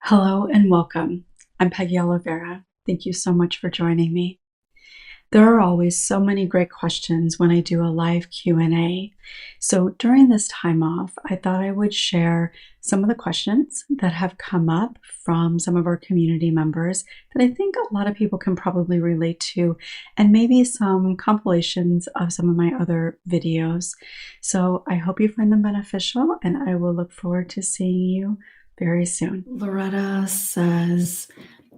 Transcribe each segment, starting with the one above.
Hello and welcome. I'm Peggy Oliveira. Thank you so much for joining me. There are always so many great questions when I do a live Q&A. So during this time off, I thought I would share some of the questions that have come up from some of our community members that I think a lot of people can probably relate to, and maybe some compilations of some of my other videos. So I hope you find them beneficial, and I will look forward to seeing you very soon. Loretta says,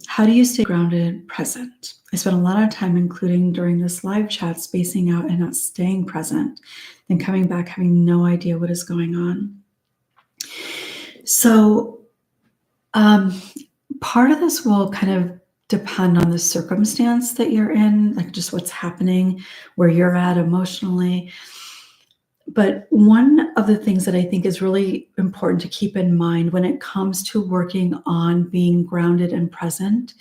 how do you stay grounded, present? I spent a lot of time, including during this live chat, spacing out and not staying present, then coming back having no idea what is going on. So part of this will kind of depend on the circumstance that you're in, like just what's happening, where you're at emotionally. But one of the things that I think is really important to keep in mind when it comes to working on being grounded and present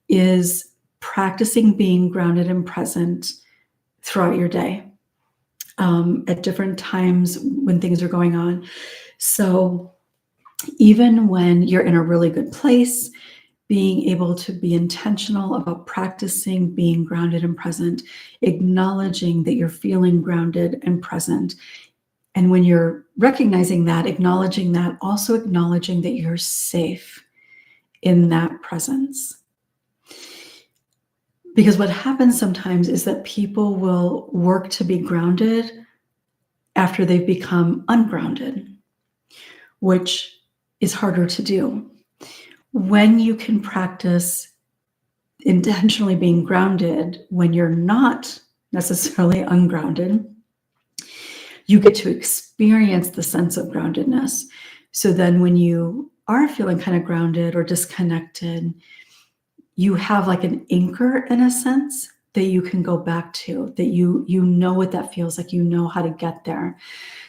is practicing being grounded and present throughout your day at different times when things are going on. So even when you're in a really good place, being able to be intentional about practicing being grounded and present, acknowledging that you're feeling grounded and present. And when you're recognizing that, acknowledging that, also acknowledging that you're safe in that presence. Because what happens sometimes is that people will work to be grounded after they've become ungrounded, which is harder to do. When you can practice intentionally being grounded when you're not necessarily ungrounded, you get to experience the sense of groundedness. So then when you are feeling kind of grounded or disconnected, you have like an anchor in a sense that you can go back to, that you know what that feels like, you know how to get there.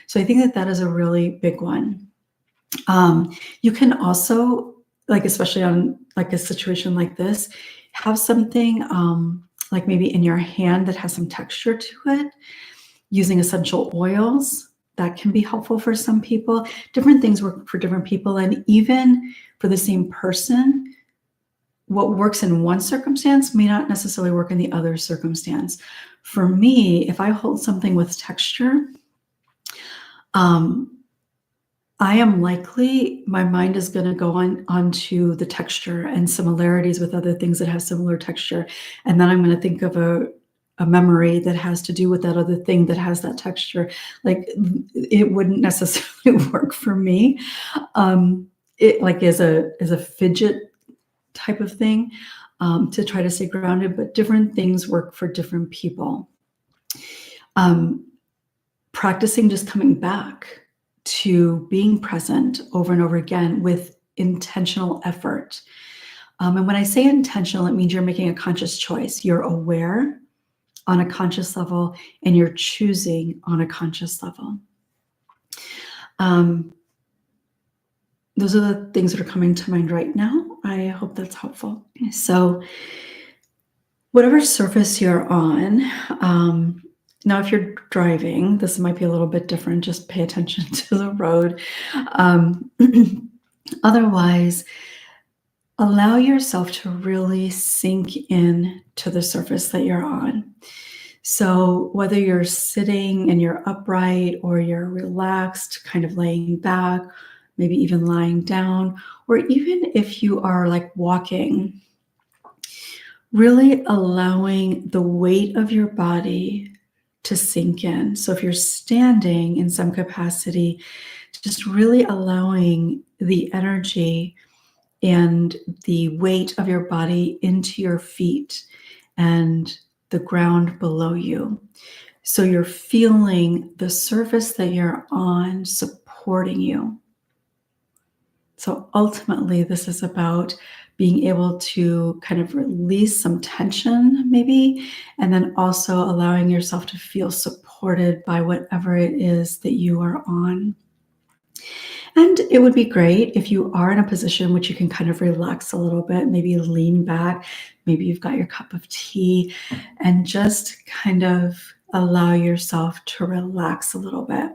So I think that that is a really big one. You can also, like especially on like a situation like this, have something like maybe in your hand that has some texture to it, using essential oils. That can be helpful for some people. Different things work for different people. And even for the same person, what works in one circumstance may not necessarily work in the other circumstance. For me, if I hold something with texture, I am likely, my mind is going to go onto the texture and similarities with other things that have similar texture. And then I'm going to think of a memory that has to do with that other thing that has that texture. Like it wouldn't necessarily work for me. It like is a fidget type of thing to try to stay grounded, but different things work for different people. Practicing just coming back to being present over and over again with intentional effort. And when I say intentional, it means you're making a conscious choice. You're aware on a conscious level and you're choosing on a conscious level. Those are the things that are coming to mind right now. I hope that's helpful. So whatever surface you're on, now, if you're driving, this might be a little bit different. Just pay attention to the road. Otherwise, allow yourself to really sink in to the surface that you're on. So whether you're sitting and you're upright or you're relaxed, kind of laying back, maybe even lying down, or even if you are like walking, really allowing the weight of your body to sink in. So if you're standing in some capacity, just really allowing the energy and the weight of your body into your feet and the ground below you. So you're feeling the surface that you're on supporting you. So ultimately, this is about being able to kind of release some tension maybe, and then also allowing yourself to feel supported by whatever it is that you are on. And it would be great if you are in a position which you can kind of relax a little bit, maybe lean back, maybe you've got your cup of tea, and just kind of allow yourself to relax a little bit,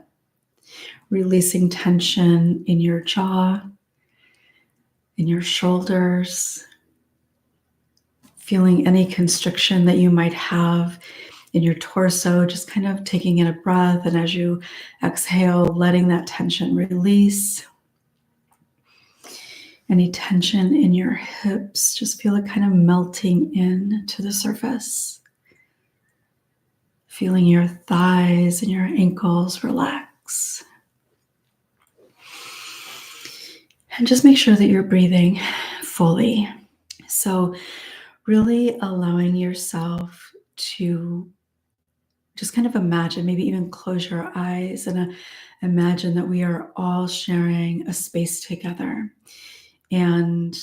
releasing tension in your jaw, in your shoulders, feeling any constriction that you might have in your torso, just kind of taking in a breath, and as you exhale, letting that tension release. Any tension in your hips, just feel it kind of melting in to the surface. Feeling your thighs and your ankles relax. And just make sure that you're breathing fully. So really allowing yourself to just kind of imagine, maybe even close your eyes and imagine that we are all sharing a space together, and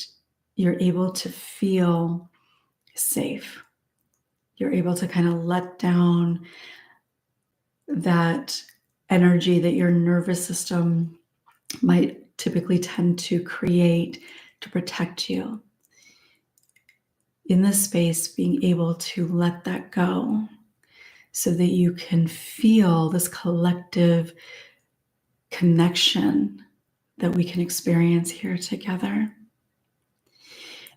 you're able to feel safe. You're able to kind of let down that energy that your nervous system might typically tend to create to protect you. In this space, being able to let that go so that you can feel this collective connection that we can experience here together.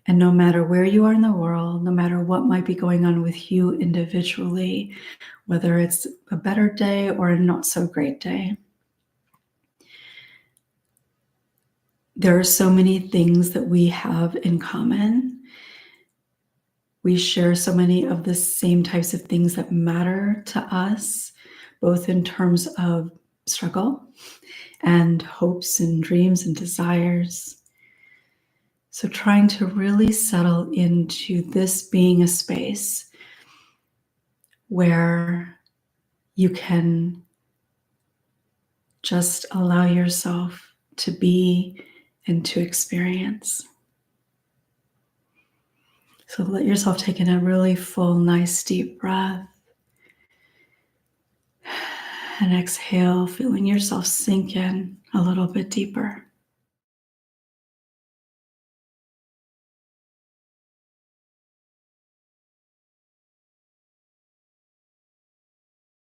And no matter where you are in the world, no matter what might be going on with you individually, whether it's a better day or a not so great day, there are so many things that we have in common. We share so many of the same types of things that matter to us, both in terms of struggle and hopes and dreams and desires. So trying to really settle into this being a space where you can just allow yourself to be and to experience. So let yourself take in a really full, nice, deep breath. And exhale, feeling yourself sink in a little bit deeper.